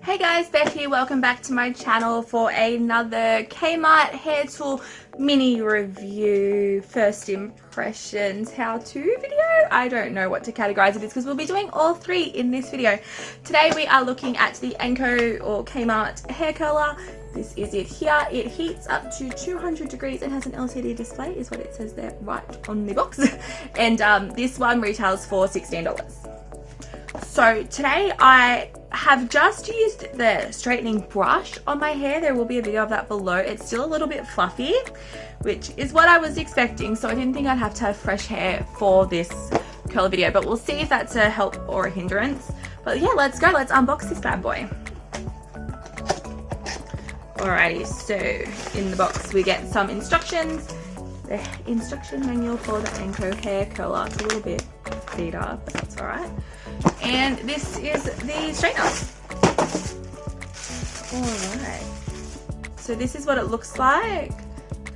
Hey guys, Beth here. Welcome back to my channel for another Kmart hair tool mini review, first impressions, how-to video. I don't know what to categorize it as because we'll be doing all three in this video. Today we are looking at the Anko or Kmart hair curler. This is it here. It heats up to 200 degrees and has an LCD display is what it says there right on the box. And this one retails for $16. So today I have just used the straightening brush on my hair. There will be a video of that below. It's still a little bit fluffy, which is what I was expecting. So I didn't think I'd have to have fresh hair for this curler video, but we'll see if that's a help or a hindrance. But yeah, let's go. Let's unbox this bad boy. Alrighty, so in the box we get some instructions. The instruction manual for the Anko hair curler. It's a little bit beat up, but that's alright. And this is the straightener. Alright. So this is what it looks like.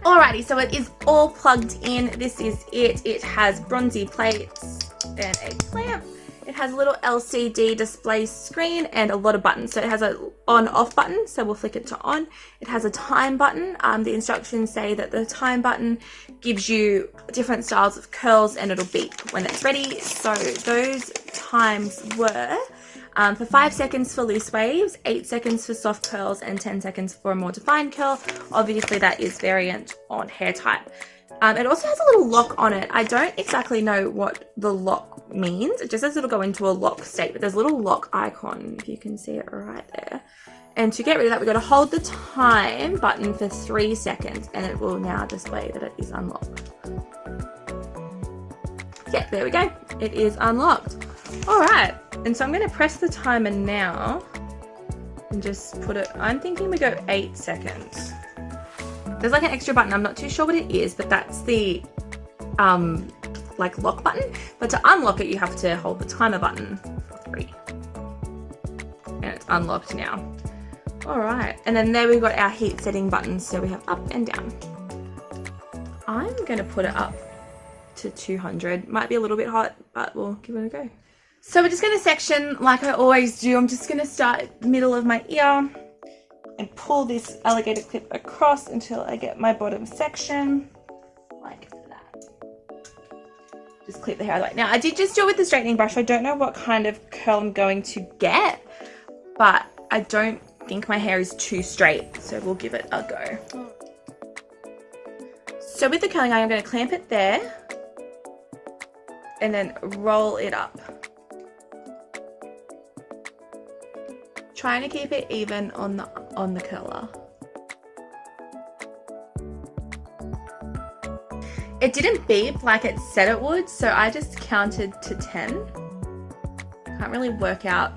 Alrighty, so it is all plugged in. This is it. It has bronzy plates and a clamp. It has a little LCD display screen and a lot of buttons. So it has a on-off button, so we'll flick it to on. It has a time button. The instructions say that the time button gives you different styles of curls and it'll beep when it's ready. So those times were for 5 seconds for loose waves, 8 seconds for soft curls, and 10 seconds for a more defined curl. Obviously that is variant on hair type. It also has a little lock on it. I don't exactly know what the lock means. It just says it'll go into a lock state, but there's a little lock icon, if you can see it right there. And to get rid of that, we've got to hold the time button for 3 seconds, and it will now display that it is unlocked. Yeah, there we go. It is unlocked. All right, and so I'm going to press the timer now and just put it, I'm thinking we go 8 seconds. There's like an extra button, I'm not too sure what it is, but that's the like lock button. But to unlock it, you have to hold the timer button for 3. And it's unlocked now. All right, and then there we've got our heat setting buttons. So we have up and down. I'm gonna put it up to 200. Might be a little bit hot, but we'll give it a go. So we're just gonna section like I always do. I'm just gonna start middle of my ear and pull this alligator clip across until I get my bottom section, like that. Just clip the hair out of the way. Now, I did just do it with the straightening brush. I don't know what kind of curl I'm going to get, but I don't think my hair is too straight, so we'll give it a go. So with the curling iron, I'm going to clamp it there and then roll it up. Trying to keep it even on the curler. It didn't beep like it said it would, so I just counted to 10. Can't really work out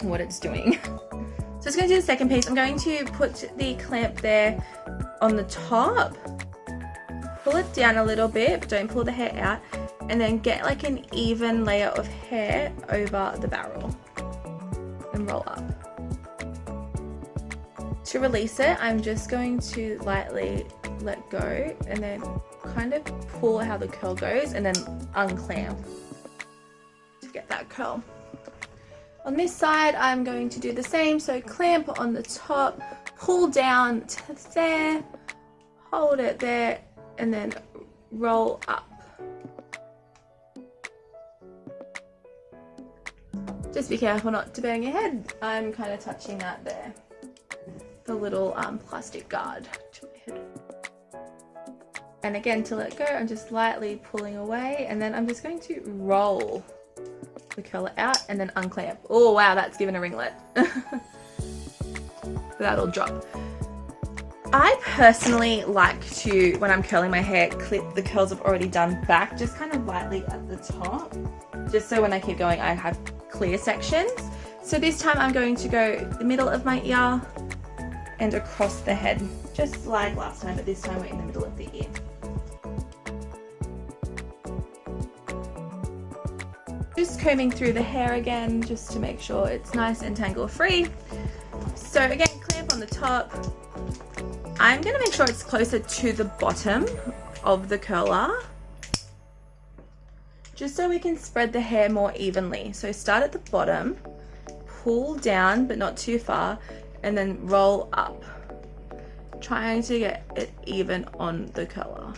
what it's doing. So it's going to do the second piece. I'm going to put the clamp there on the top, pull it down a little bit, but don't pull the hair out, and then get like an even layer of hair over the barrel. And roll up. To release it, I'm just going to lightly let go and then kind of pull how the curl goes and then unclamp to get that curl. On this side, I'm going to do the same. So clamp on the top, pull down to there, hold it there, and then roll up. Just be careful not to bang your head. I'm kind of touching that there. The little plastic guard to my head. And again, to let go, I'm just lightly pulling away, and then I'm just going to roll the curler out and then unclamp. Oh wow, that's given a ringlet. That'll drop. I personally like to, when I'm curling my hair, clip the curls I've already done back, just kind of lightly at the top. Just so when I keep going, I have clear sections. So this time I'm going to go the middle of my ear and across the head, just like last time, but this time we're in the middle of the ear. Just combing through the hair again, just to make sure it's nice and tangle free. So again, clamp on the top. I'm gonna make sure it's closer to the bottom of the curler, just so we can spread the hair more evenly. So start at the bottom, pull down but not too far, and then roll up, trying to get it even on the curler.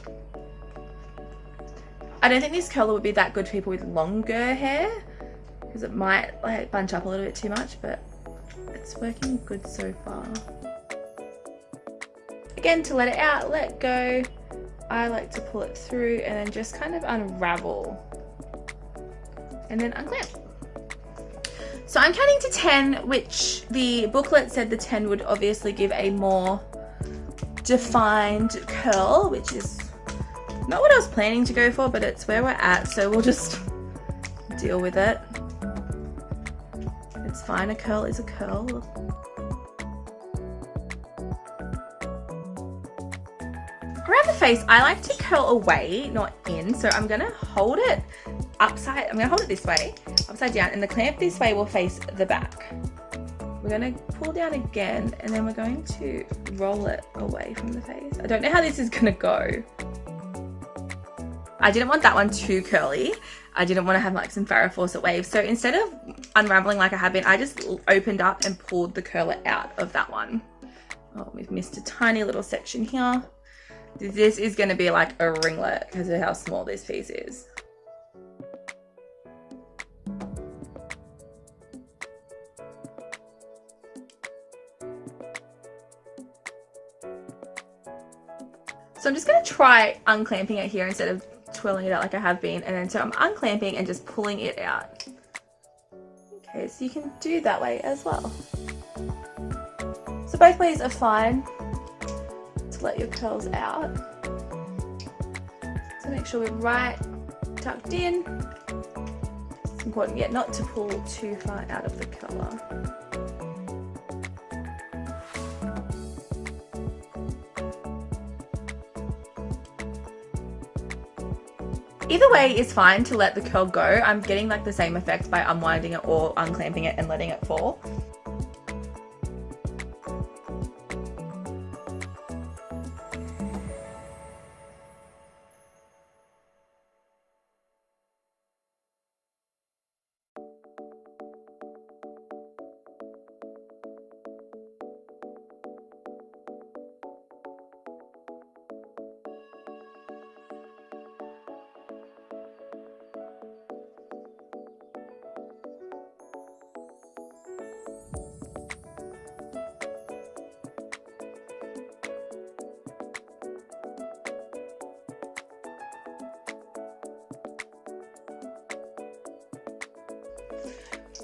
I don't think this curler would be that good for people with longer hair because it might like bunch up a little bit too much, but it's working good so far. Again, to let it out, let go. I like to pull it through and then just kind of unravel and then unclamp. So I'm counting to 10, which the booklet said the 10 would obviously give a more defined curl, which is not what I was planning to go for, but it's where we're at, so we'll just deal with it. It's fine, a curl is a curl. Around the face, I like to curl away, not in, so I'm gonna hold it upside, I'm gonna hold it this way, upside down, and the clamp this way will face the back. We're gonna pull down again, and then we're going to roll it away from the face. I don't know how this is gonna go. I didn't want that one too curly. I didn't want to have like some Farrah Fawcett waves. So instead of unraveling like I have been, I just opened up and pulled the curler out of that one. Oh, we've missed a tiny little section here. This is going to be like a ringlet because of how small this piece is. So I'm just going to try unclamping it here instead of twirling it out like I have been, and then so I'm unclamping and just pulling it out. Okay, so you can do that way as well. So both ways are fine to let your curls out. So make sure we're right tucked in. It's important yet not to pull too far out of the curler. Either way is fine to let the curl go. I'm getting like the same effect by unwinding it or unclamping it and letting it fall.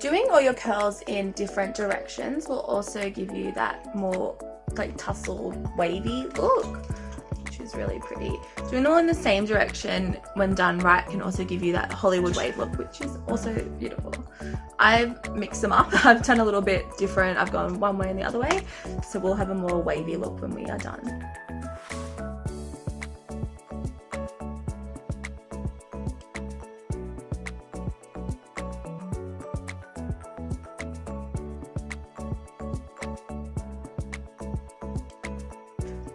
Doing all your curls in different directions will also give you that more like tousled wavy look, which is really pretty. Doing all in the same direction when done right can also give you that Hollywood wave look, which is also beautiful. I've mixed them up. I've done a little bit different. I've gone one way and the other way, so we'll have a more wavy look when we are done.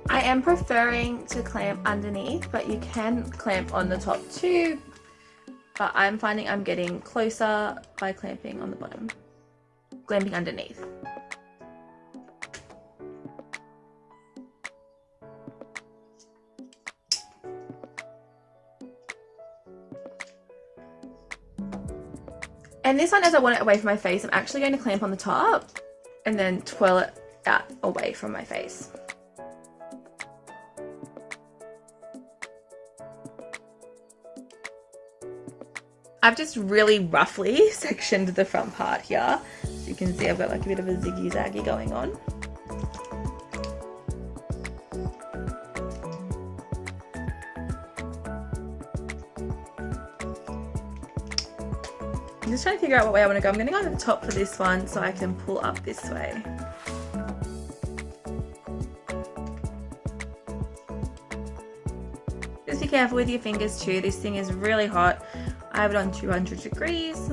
I am preferring to clamp underneath, but you can clamp on the top too. But I'm finding I'm getting closer by clamping on the bottom, clamping underneath. And this one, as I want it away from my face, I'm actually going to clamp on the top and then twirl it out away from my face. I've just really roughly sectioned the front part here. So you can see I've got like a bit of a ziggy-zaggy going on. I'm just trying to figure out what way I want to go. I'm going to go to the top for this one so I can pull up this way. Just be careful with your fingers too. This thing is really hot. I have it on 200 degrees.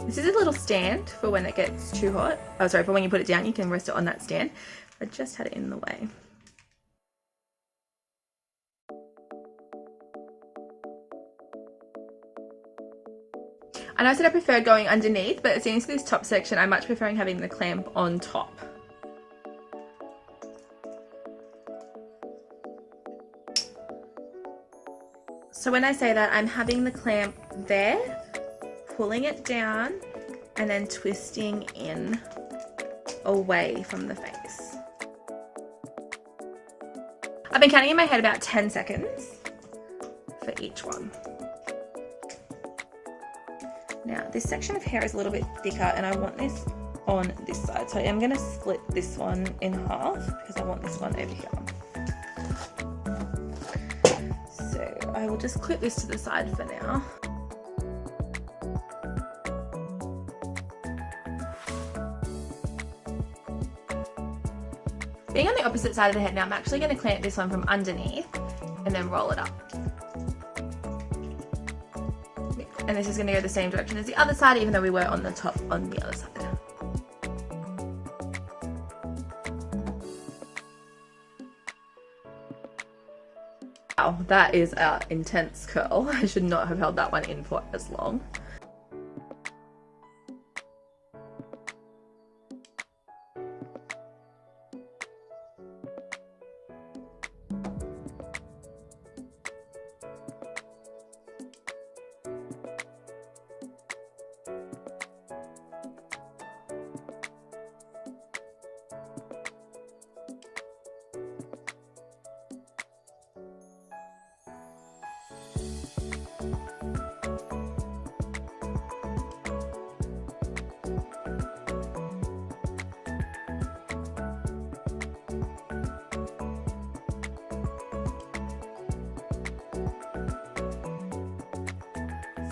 This is a little stand for when it gets too hot. Oh, sorry, for when you put it down, you can rest it on that stand. I just had it in the way. I know I said I prefer going underneath, but it seems for this top section, I'm much preferring having the clamp on top. So when I say that, I'm having the clamp there, pulling it down, and then twisting in away from the face. I've been counting in my head about 10 seconds for each one. Now, this section of hair is a little bit thicker and I want this on this side. So I'm going to split this one in half because I want this one over here. So I will just clip this to the side for now. Being on the opposite side of the head now, I'm actually going to clamp this one from underneath and then roll it up. And this is going to go the same direction as the other side, even though we were on the top on the other side. Wow, that is an intense curl. I should not have held that one in for as long.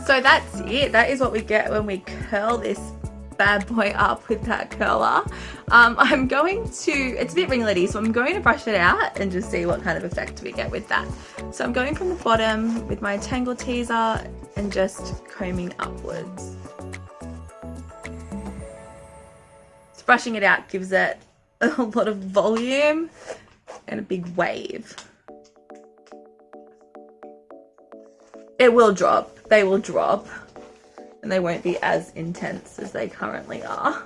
So that's it. That is what we get when we curl this bad boy up with that curler. I'm going to, it's a bit ringlety, so I'm going to brush it out and just see what kind of effect we get with that. So I'm going from the bottom with my Tangle Teaser and just combing upwards. So brushing it out gives it a lot of volume and a big wave. It will drop. They will drop and they won't be as intense as they currently are.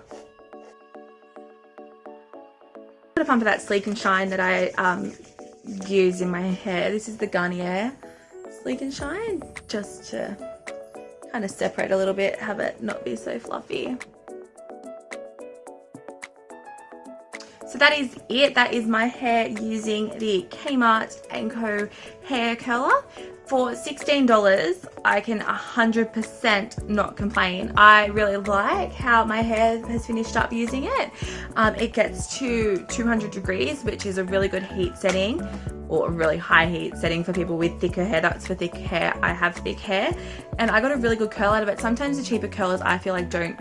Put a pump of that Sleek and Shine that I use in my hair. This is the Garnier Sleek and Shine, just to kind of separate a little bit, have it not be so fluffy. So that is it. That is my hair using the Kmart & Co hair curler. For $16, I can 100% not complain. I really like how my hair has finished up using it. It gets to 200 degrees, which is a really good heat setting, or a really high heat setting for people with thicker hair. That's for thick hair. I have thick hair and I got a really good curl out of it. Sometimes the cheaper curlers I feel like don't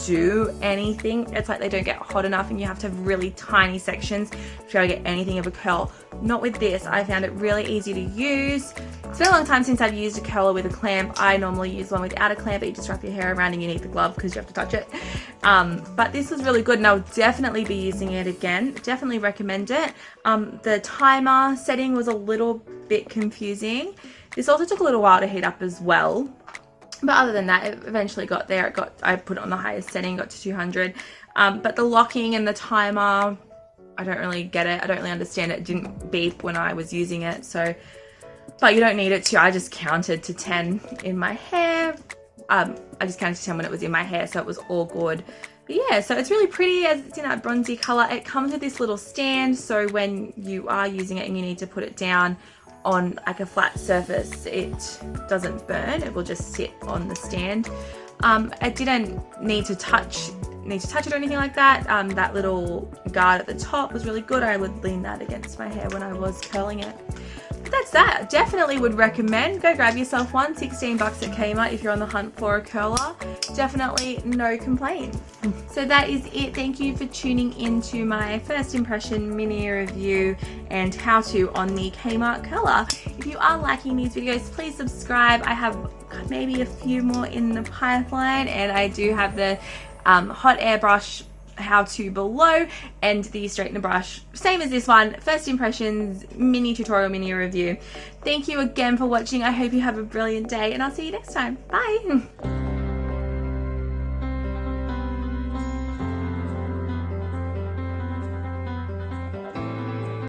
do anything. It's like they don't get hot enough and you have to have really tiny sections to try to get anything of a curl. Not with this. I found it really easy to use. It's been a long time since I've used a curler with a clamp. I normally use one without a clamp, but you just wrap your hair around and you need the glove because you have to touch it. But this was really good and I'll definitely be using it again. Definitely recommend it. The timer setting was a little bit confusing. This also took a little while to heat up as well. But other than that, it eventually got there. I put it on the highest setting, got to 200. But the locking and the timer, I don't really get it. I don't really understand it. It didn't beep when I was using it. So, but you don't need it to. I just counted to 10 in my hair. I just counted to 10 when it was in my hair, so it was all good. But yeah, so it's really pretty as it's in that bronzy color. It comes with this little stand, so when you are using it and you need to put it down on like a flat surface, it doesn't burn. It will just sit on the stand. I didn't need to touch it or anything like that. That little guard at the top was really good. I would lean that against my hair when I was curling it. But that's that. Definitely would recommend. Go grab yourself one. 16 bucks at Kmart if you're on the hunt for a curler. Definitely no complaint. So that is it. Thank you for tuning into my first impression mini review and how to on the Kmart curler. If you are liking these videos, please subscribe. I have maybe a few more in the pipeline, and I do have the hot air brush how to below and the straightener brush, same as this one. First impressions mini tutorial, mini review. Thank you again for watching. I hope you have a brilliant day and I'll see you next time. Bye.